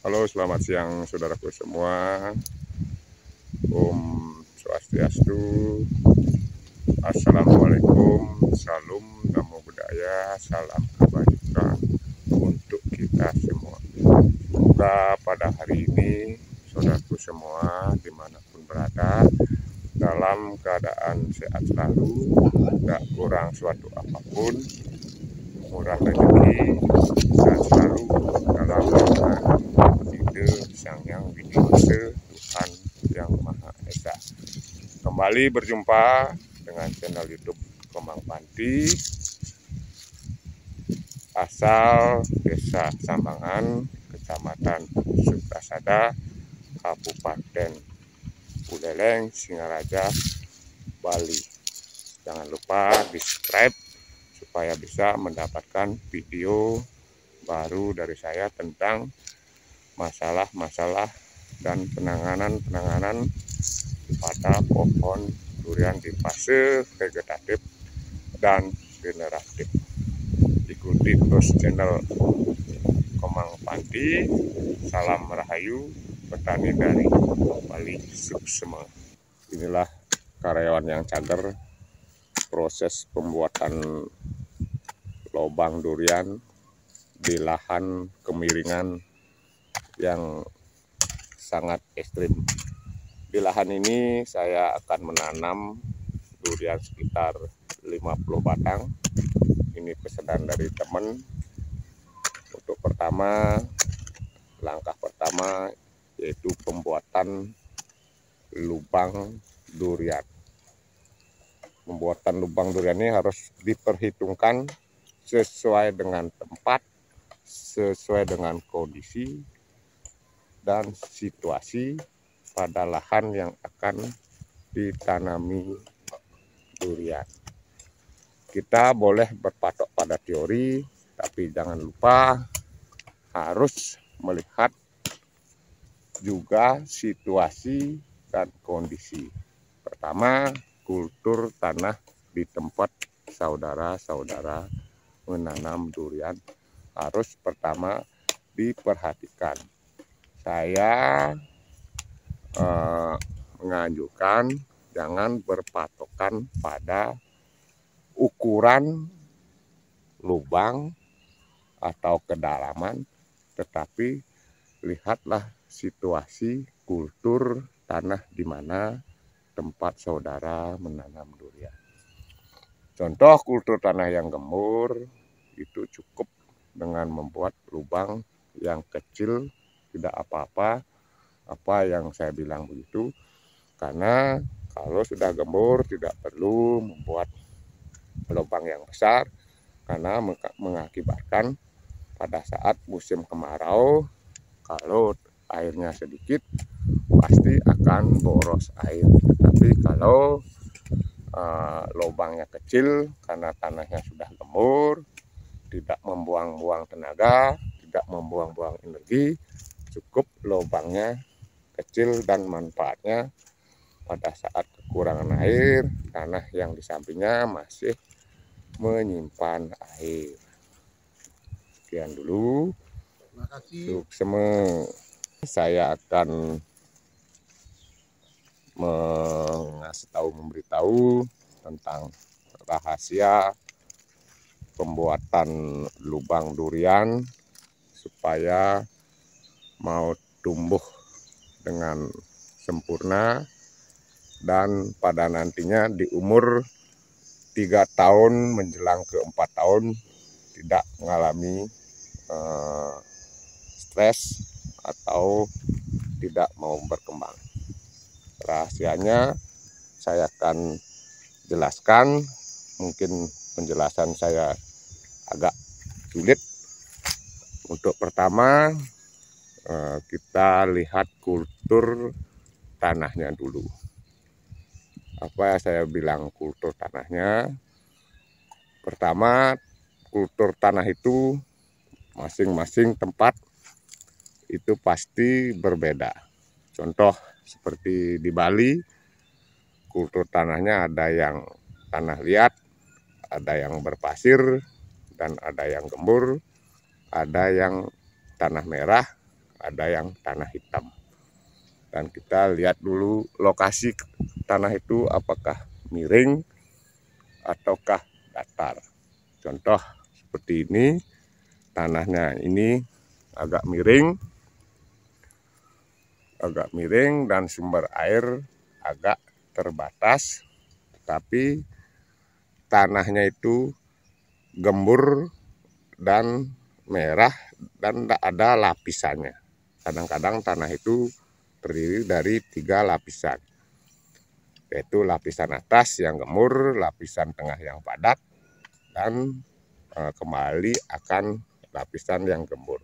Halo, selamat siang saudaraku semua. Om Swastiastu. Assalamualaikum. Salam Namo Buddhaya. Salam kebajikan untuk kita semua. Semoga pada hari ini saudaraku semua dimanapun berada dalam keadaan sehat selalu, tak kurang suatu apapun, murah rezeki, dan selalu dalam lindungan ide Sang Yang Widi Wasa Tuhan Yang Maha Esa. Kembali berjumpa dengan channel YouTube Kembang Panti, asal Desa Sambangan, Kecamatan Sukasada, Kabupaten Buleleng, Singaraja, Bali. Jangan lupa di subscribe supaya bisa mendapatkan video baru dari saya tentang masalah-masalah dan penanganan pada pohon durian di fase vegetatif dan generatif. Ikuti terus channel Kembang Panti. Salam Rahayu, petani dari Bali Suksema. Inilah karyawan yang cager proses pembuatan lubang durian di lahan kemiringan yang sangat ekstrim. Di lahan ini saya akan menanam durian sekitar 50 batang. Ini pesanan dari teman. Untuk langkah pertama yaitu pembuatan lubang durian. Pembuatan lubang durian ini harus diperhitungkan sesuai dengan tempat, sesuai dengan kondisi dan situasi pada lahan yang akan ditanami durian. Kita boleh berpatok pada teori, tapi jangan lupa harus melihat juga situasi dan kondisi. Pertama, kultur tanah di tempat saudara-saudara menanam durian harus pertama diperhatikan. Saya menganjurkan jangan berpatokan pada ukuran lubang atau kedalaman, tetapi lihatlah situasi kultur tanah di mana tempat saudara menanam durian. Contoh kultur tanah yang gembur itu cukup dengan membuat lubang yang kecil, tidak apa-apa. Apa yang saya bilang begitu, karena kalau sudah gembur tidak perlu membuat lubang yang besar, karena mengakibatkan pada saat musim kemarau kalau airnya sedikit pasti akan boros air. Tapi kalau lubangnya kecil karena tanahnya sudah gembur, tidak membuang-buang tenaga, tidak membuang-buang energi, cukup lubangnya kecil dan manfaatnya pada saat kekurangan air, tanah yang di sampingnya masih menyimpan air. Sekian dulu. Terima kasih. Suksema. Saya akan memberitahu tentang rahasia pembuatan lubang durian supaya mau tumbuh dengan sempurna dan pada nantinya di umur 3 tahun menjelang ke 4 tahun tidak mengalami stres atau tidak mau berkembang. Rahasianya saya akan jelaskan, mungkin penjelasan saya agak sulit. Untuk pertama kita lihat kultur tanahnya dulu. Apa yang saya bilang kultur tanahnya? Pertama, kultur tanah itu masing-masing tempat itu pasti berbeda. Contoh seperti di Bali, kultur tanahnya ada yang tanah liat, ada yang berpasir, dan ada yang gembur, ada yang tanah merah, ada yang tanah hitam. Dan kita lihat dulu lokasi tanah itu apakah miring ataukah datar. Contoh seperti ini, tanahnya ini agak miring dan sumber air agak terbatas, tetapi tanahnya itu gembur dan merah dan tidak ada lapisannya. Kadang-kadang tanah itu terdiri dari 3 lapisan, yaitu lapisan atas yang gemur, lapisan tengah yang padat, dan kembali akan lapisan yang gembur.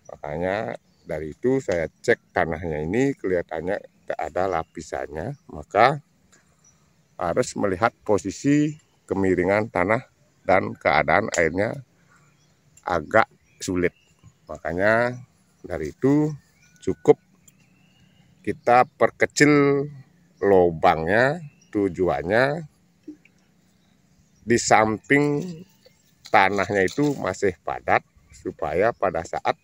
Makanya dari itu saya cek tanahnya ini kelihatannya tidak ada lapisannya, maka harus melihat posisi kemiringan tanah dan keadaan airnya agak sulit. Makanya dari itu cukup kita perkecil lubangnya, tujuannya di samping tanahnya itu masih padat, supaya pada saat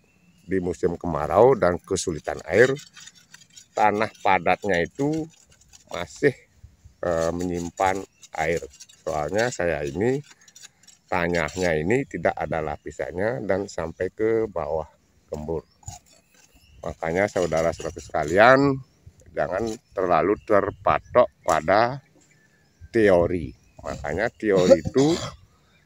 di musim kemarau dan kesulitan air, tanah padatnya itu masih menyimpan air. Soalnya saya ini tanahnya ini tidak ada lapisannya dan sampai ke bawah gembur. Makanya saudara-saudara sekalian, jangan terlalu terpatok pada teori. Makanya teori itu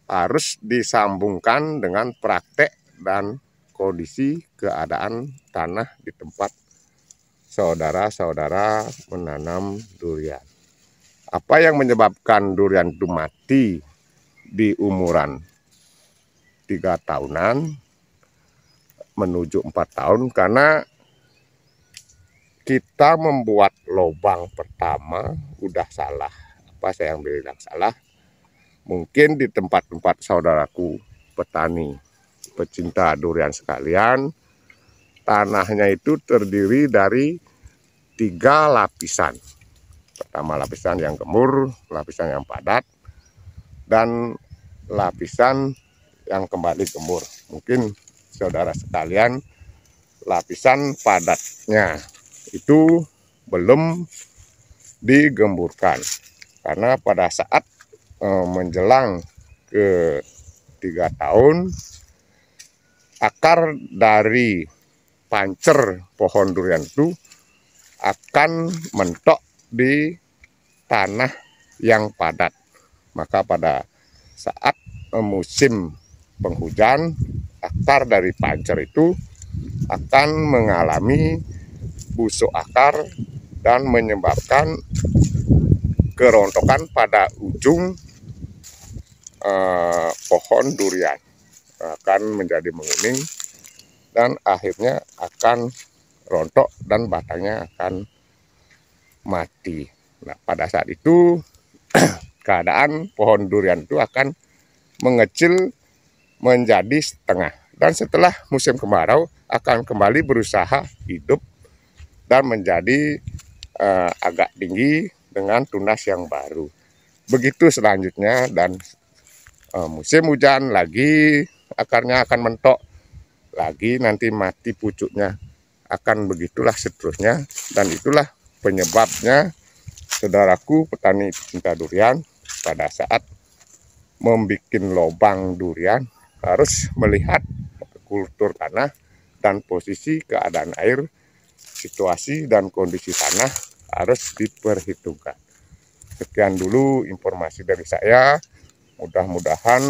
harus disambungkan dengan praktek dan kondisi keadaan tanah di tempat saudara-saudara menanam durian. Apa yang menyebabkan durian itu mati di umuran 3 tahunan menuju 4 tahun? Karena kita membuat lubang pertama udah salah. Apa saya yang bilang salah? Mungkin di tempat-tempat saudaraku petani pecinta durian sekalian, tanahnya itu terdiri dari 3 lapisan. Pertama lapisan yang gemur, lapisan yang padat, dan lapisan yang kembali gembur. Mungkin saudara sekalian, lapisan padatnya itu belum digemburkan, karena pada saat menjelang ke 3 tahun, akar dari pancer pohon durian itu akan mentok di tanah yang padat. Maka pada saat musim penghujan, akar dari pancer itu akan mengalami busuk akar dan menyebabkan kerontokan pada ujung pohon durian, akan menjadi menguning dan akhirnya akan rontok dan batangnya akan mati. Nah, pada saat itu keadaan pohon durian itu akan mengecil menjadi setengah, dan setelah musim kemarau akan kembali berusaha hidup dan menjadi agak tinggi dengan tunas yang baru. Begitu selanjutnya, dan musim hujan lagi akarnya akan mentok lagi, nanti mati pucuknya, akan begitulah seterusnya. Dan itulah penyebabnya saudaraku petani cinta durian pada saat membuat lubang durian harus melihat kultur tanah dan posisi keadaan air, situasi dan kondisi tanah harus diperhitungkan. Sekian dulu informasi dari saya, mudah-mudahan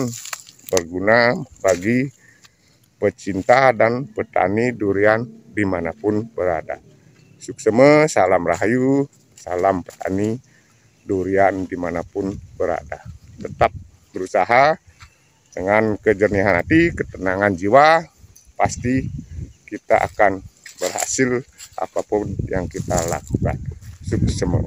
berguna bagi pecinta dan petani durian dimanapun berada. Suksema, salam rahayu, salam petani durian dimanapun berada. Tetap berusaha dengan kejernihan hati, ketenangan jiwa, pasti kita akan berhasil apapun yang kita lakukan. Suksema.